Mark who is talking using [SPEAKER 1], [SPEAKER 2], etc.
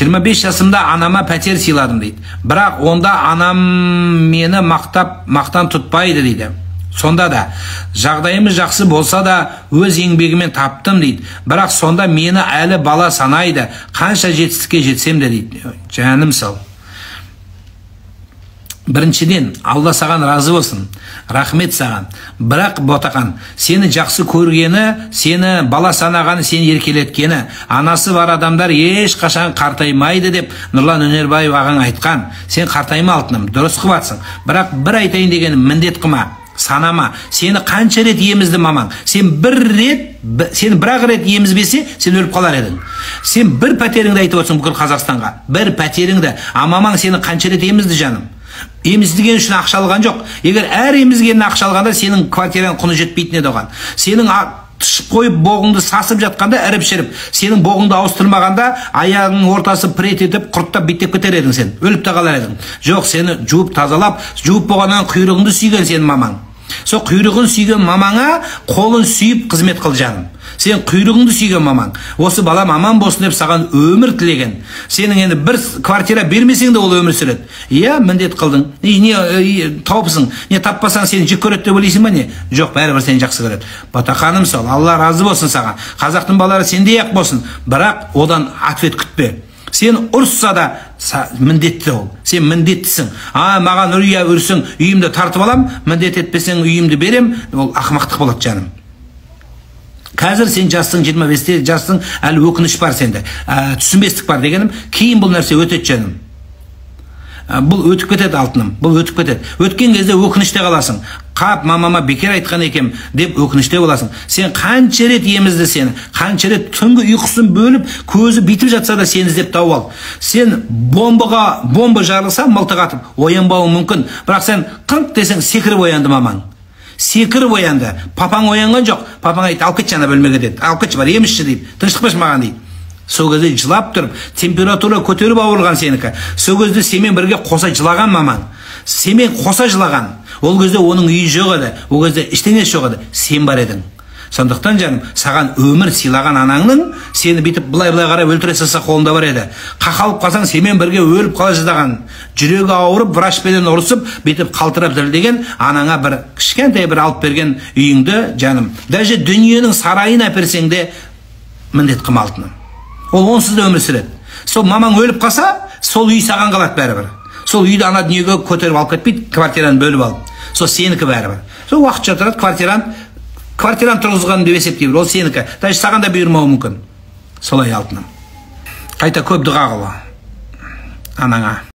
[SPEAKER 1] 25 жасымда анама пәтер сыйладым дейді. Бірақ онда анам мені мақтан тұтпайды дейді. Сонда да жағдайымыз жақсы болса да өз еңбегімен таптым дейді. Бірақ сонда мені әлі бала санайды. Қанша жетістікке жетсем де дейді. Жаным сал. Біріншіден, Алла саған разы болсын. Рахмет саған. Бірақ Ботақан, сені жақсы көргені, сені бала санағаны, сені еркелеткені, анасы бар адамдар еш қашан қартаймайды деп Нұрлан Өнербаев ағаң айтқан. Сен қартайма алтыным, дұрыс қылатсың. Бірақ бір айтайын дегенім, міндет қылма, санама. Сені қанша рет емізді мамаң? Сен бір-ақ рет емізбесе, сен өліп қалар едің. Сен бір пәтеріңді айтып отырсың бүкіл Қазақстанға. Бір пәтеріңді, мамаң сені қанша рет емізді жаным? Еміздеген үшін ақша алған жоқ. Егер әр емізгенін ақша алғанда сенің квартираның құны жетпейтін еді оған. Сенің тұшып қойып боғыңды сасып жатқанда іріп-шіріп, сенің боғыңды ауыстырмағанда аяғың ортасы прет етіп, құрттап биттеп кетер едің сен. Өліп те қалар едің. Жоқ, сені жуып тазалап, жуып болғаннан құйрығыңды сүйген сенің мамаң. Сол құйрығын сүйген мамаңа қолын сүйіп қызмет қыл жаным. Сен құйрығыңды сүйген мамаң. Осы балам аман болсын деп саған өмір тілеген. Сенің енді бір квартира бермесең де ол өмір сүреді. Иә, міндет қылдың. Не тауыпсың? Не таппасаң сені жек көреді деп ойлайсың ба не? Жоқ, бәрібір сені жақсы көреді. Ботақаным сол, Алла разы болсын саған. Қазақтың балалары сендей ақ болсын. Бірақ одан ответ күтпе. Сен ұрысса да міндетті ол. Сен міндеттісің. Маған ұрсың, үйімді тартып алам, міндет етпесең үйімді берем, ол ақымақтық болады жаным. Қазір сен жастың 25-те, жастың әлі өкініш бар сенде. Түсінбестік бар дегенім, кейін бұл нәрсе өтеді жаным. Бұл өтіп кетеді алтыным, бұл өтіп кетеді. Өткен кезде өкініште қаласың. Қап, мамама бекер айтқан екем деп өкініште боласың. Сен қанша рет емізді сені, қанша рет түнгі ұйқысын бөліп, көзі битіп жатса да сені іздеп тауып ал. Сен бомба жарылса, мылтық атып, оянбауың мүмкін. Бірақ сен қыңқ десең, секіріп оянды мамаң. Секіріп оянды. Папаң оянған жоқ. Папаң айтты, алып кетші ана бөлмеге деді. Алып кетші бар, емізші дейді. Тыныштықпеш маған дейді. Сол кезде жылап тұрып, температура көтеріп ауырған сенікі. Сол кезде семен бірге қоса жылаған мамаң. Семен қоса жылаған. Ол кезде оның үйі жоқ еді. Ол кезде ештеңесі жоқ еді. Сен бар едің. Сондықтан жаным, саған өмір сыйлаған анаңның сені битіп былай-былай қарап өлтіре салса қолында бар еді. Қақалып қалсаң семен бірге өліп қала жаздаған. Жүрегі ауырып, врачпенен ұрысып, битіп қалтырап дірілдеген анаңа бір кішкентай бір алып берген үйіңді жаным. Даже дүниенің сарайын әперсең де міндет қылма алтыным. Ол онсыз да өмір сүреді. Сол мамаң өліп қалса, сол үй саған қалады бәрібір. Сол үйді ана дүниеге көтеріп алып кетпейді, квартираны бөліп алып. Сол сенікі бәрібір. Сол уақытша тұрады, квартираны тұрғызған деп есептейді. Ол сенікі. Даже саған да бұйырмауы мүмкін. Солай алтыным. Қайта көп дұға қыл анаңа.